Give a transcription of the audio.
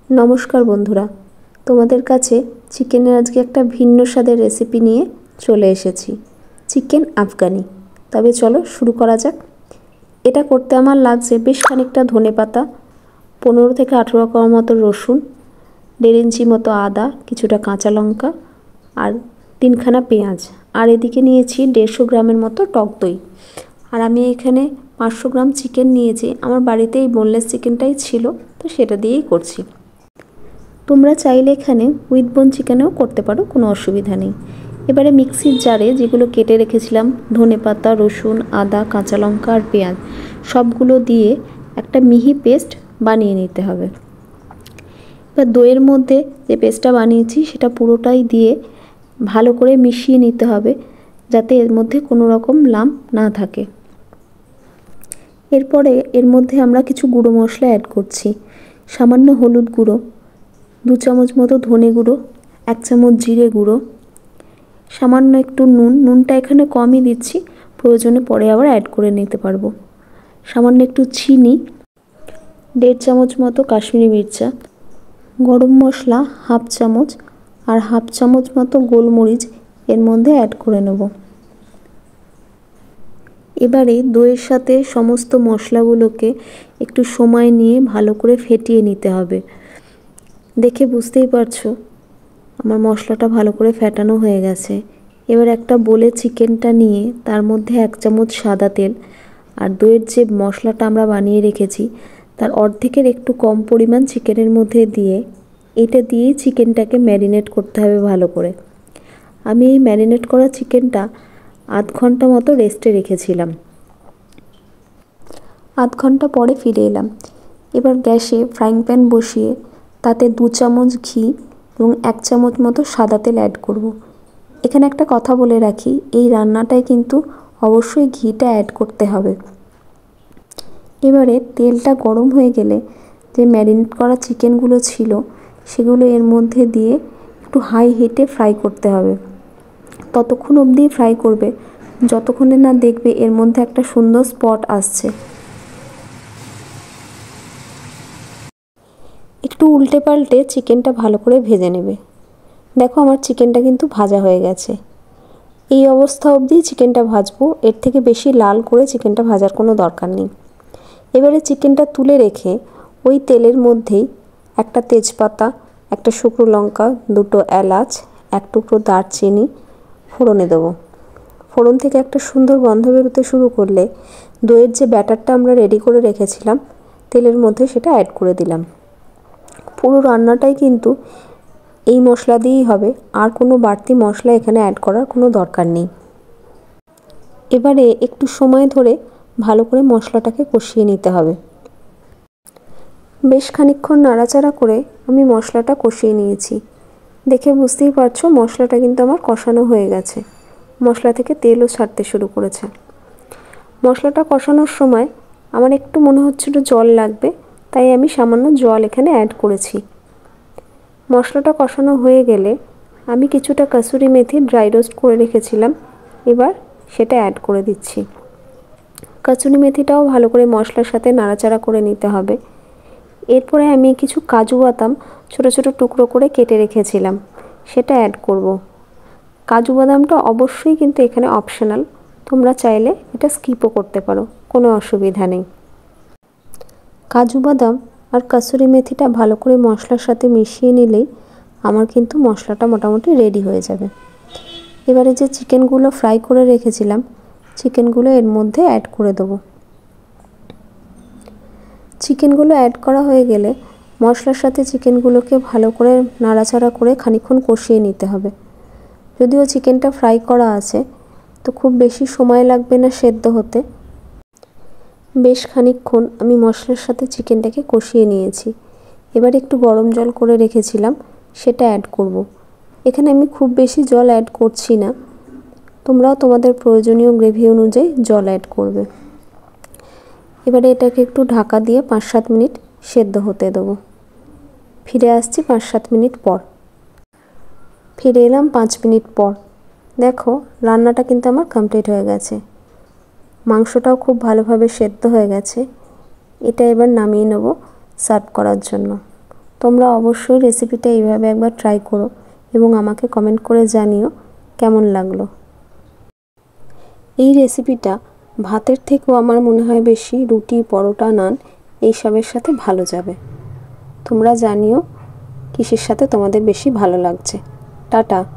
নমস্কার বন্ধুরা, তোমাদের কাছে চিকেনের আজকে একটা ভিন্ন স্বাদের রেসিপি নিয়ে চলে এসেছি, চিকেন আফগানি। তবে চলো শুরু করা যাক। এটা করতে আমার লাগছে বেশ খানিকটা ধনেপাতা, 15 থেকে 18 কোয়া মতো রসুন, 1.5 ইঞ্চি মতো আদা, কিছুটা কাঁচা লঙ্কা আর 3খানা পেঁয়াজ। আর এদিকে নিয়েছি 150 গ্রামের মতো টক দই। আর আমি এখানে 500 গ্রাম চিকেন নিয়েছি। আমার বাড়িতে এই বোনলেস চিকেনটাই ছিল, তো সেটা দিয়েই করছি। তোমরা চাইলে এখানে উইথ বোন চিকেনও করতে পারো, কোনো অসুবিধা নেই। এবারে মিক্সির জারে যেগুলো কেটে রেখেছিলাম, ধনেপাতা, রসুন, আদা, কাঁচা লঙ্কা আর পেঁয়াজ, সবগুলো দিয়ে একটা মিহি পেস্ট বানিয়ে নিতে হবে। এবার দইয়ের মধ্যে যে পেস্টটা বানিয়েছি সেটা পুরোটাই দিয়ে ভালো করে মিশিয়ে নিতে হবে, যাতে এর মধ্যে কোনো রকম লাম্প না থাকে। এরপরে এর মধ্যে আমরা কিছু গুঁড়ো মশলা অ্যাড করছি। সামান্য হলুদ গুঁড়ো, 2 চামচ মতো ধনে গুঁড়ো, 1 চামচ জিরে গুঁড়ো, সামান্য একটু নুনটা এখানে কমই দিচ্ছি, প্রয়োজনে পরে আবার অ্যাড করে নিতে পারবো। সামান্য একটু চিনি, 1.5 চামচ মতো কাশ্মীরি মির্চা, গরম মশলা 1/2 চামচ আর 1/2 চামচ মতো গোলমরিচ এর মধ্যে অ্যাড করে নেব। এবারে দইয়ের সাথে সমস্ত মশলাগুলোকে একটু সময় নিয়ে ভালো করে ফেটিয়ে নিতে হবে। দেখে বুঝতেই পারছো আমার মশলাটা ভালো করে ফেটানো হয়ে গেছে। এবার একটা বোলে চিকেনটা নিয়ে তার মধ্যে 1 চামচ সাদা তেল আর দইয়ের যে মশলাটা আমরা বানিয়ে রেখেছি তার অর্ধেকের একটু কম পরিমাণ চিকেনের মধ্যে দিয়ে এটা দিয়ে চিকেনটাকে ম্যারিনেট করতে হবে ভালো করে। আমি এই ম্যারিনেট করা চিকেনটা আধ ঘন্টা মতো রেস্টে রেখেছিলাম। আধ ঘন্টা পরে ফিরে এলাম। এবার গ্যাসে ফ্রাইং প্যান বসিয়ে তাতে 2 চামচ ঘি এবং 1 চামচ মতো সাদা তেল অ্যাড করব। এখানে একটা কথা বলে রাখি, এই রান্নাটায় কিন্তু অবশ্যই ঘিটা অ্যাড করতে হবে। এবারে তেলটা গরম হয়ে গেলে যে ম্যারিনেট করা চিকেনগুলো ছিল সেগুলো এর মধ্যে দিয়ে একটু হাই হিটে ফ্রাই করতে হবে। ততক্ষণ অবধি ফ্রাই করবে যতক্ষণে না দেখবে এর মধ্যে একটা সুন্দর স্পট আসছে। একটু উল্টে পাল্টে চিকেনটা ভালো করে ভেজে নেবে। দেখো আমার চিকেনটা কিন্তু ভাজা হয়ে গেছে। এই অবস্থা অবধি চিকেনটা ভাজবো, এর থেকে বেশি লাল করে চিকেনটা ভাজার কোনো দরকার নেই। এবারে চিকেনটা তুলে রেখে ওই তেলের মধ্যেই একটা তেজপাতা, একটা শুকনো লঙ্কা, 2টো এলাচ, 1 টুকরো দারচিনি ফোড়নে দেবো। ফোড়ন থেকে একটা সুন্দর গন্ধ বেরোতে শুরু করলে দইয়ের যে ব্যাটারটা আমরা রেডি করে রেখেছিলাম তেলের মধ্যে সেটা অ্যাড করে দিলাম। পুরো রান্নাটাই কিন্তু এই মশলা দিয়েই হবে, আর কোনো বাড়তি মশলা এখানে অ্যাড করার কোনো দরকার নেই। এবারে একটু সময় ধরে ভালো করে মশলাটাকে কষিয়ে নিতে হবে। বেশ খানিকক্ষণ নাড়াচাড়া করে আমি মশলাটা কষিয়ে নিয়েছি। দেখে বুঝতেই পারছো মশলাটা কিন্তু আমার কষানো হয়ে গেছে। মশলা থেকে তেলও ছাড়তে শুরু করেছে। মশলাটা কষানোর সময় আমার একটু মনে হচ্ছিল জল লাগবে, তাই আমি সামান্য জল এখানে অ্যাড করেছি। মশলাটা কষানো হয়ে গেলে আমি কিছুটা কাসুরি মেথি ড্রাই রোস্ট করে রেখেছিলাম, এবার সেটা অ্যাড করে দিচ্ছি। কাসুরি মেথিটাও ভালো করে মশলার সাথে নাড়াচাড়া করে নিতে হবে। এরপরে আমি কিছু কাজু বাদাম ছোটো ছোটো টুকরো করে কেটে রেখেছিলাম, সেটা অ্যাড করব। কাজু বাদামটা অবশ্যই কিন্তু এখানে অপশনাল, তোমরা চাইলে এটা স্কিপও করতে পারো, কোনো অসুবিধা নেই। কাজু বাদাম আর কাসুরি মেথিটা ভালো করে মশলার সাথে মিশিয়ে নিলেই আমার কিন্তু মশলাটা মোটামুটি রেডি হয়ে যাবে। এবারে যে চিকেনগুলো ফ্রাই করে রেখেছিলাম চিকেনগুলো এর মধ্যে অ্যাড করে দেবো। চিকেনগুলো অ্যাড করা হয়ে গেলে মশলার সাথে চিকেনগুলোকে ভালো করে নাড়াচাড়া করে খানিকক্ষণ কষিয়ে নিতে হবে। যদিও চিকেনটা ফ্রাই করা আছে তো খুব বেশি সময় লাগবে না সেদ্ধ হতে। বেশ খানিকক্ষণ আমি মশলার সাথে চিকেনটাকে কষিয়ে নিয়েছি। এবার একটু গরম জল করে রেখেছিলাম সেটা অ্যাড করব। এখানে আমি খুব বেশি জল অ্যাড করছি না, তোমরাও তোমাদের প্রয়োজনীয় গ্রেভি অনুযায়ী জল অ্যাড করবে। এবারে এটাকে একটু ঢাকা দিয়ে 5-7 মিনিট সেদ্ধ হতে দেবো। ফিরে আসছি 5-7 মিনিট পর। ফিরে এলাম 5 মিনিট পর। দেখো রান্নাটা কিন্তু আমার কমপ্লিট হয়ে গেছে। মাংসটাও খুব ভালোভাবে সেদ্ধ হয়ে গেছে। এটা এবার নামিয়ে নেব সার্ভ করার জন্য। তোমরা অবশ্যই রেসিপিটা এইভাবে একবার ট্রাই করো এবং আমাকে কমেন্ট করে জানিও কেমন লাগলো। এই রেসিপিটা ভাতের থেকেও আমার মনে হয় বেশি রুটি, পরোটা, নান এইসবের সাথে ভালো যাবে। তোমরা জানিও কিসের সাথে তোমাদের বেশি ভালো লাগছে। টাটা।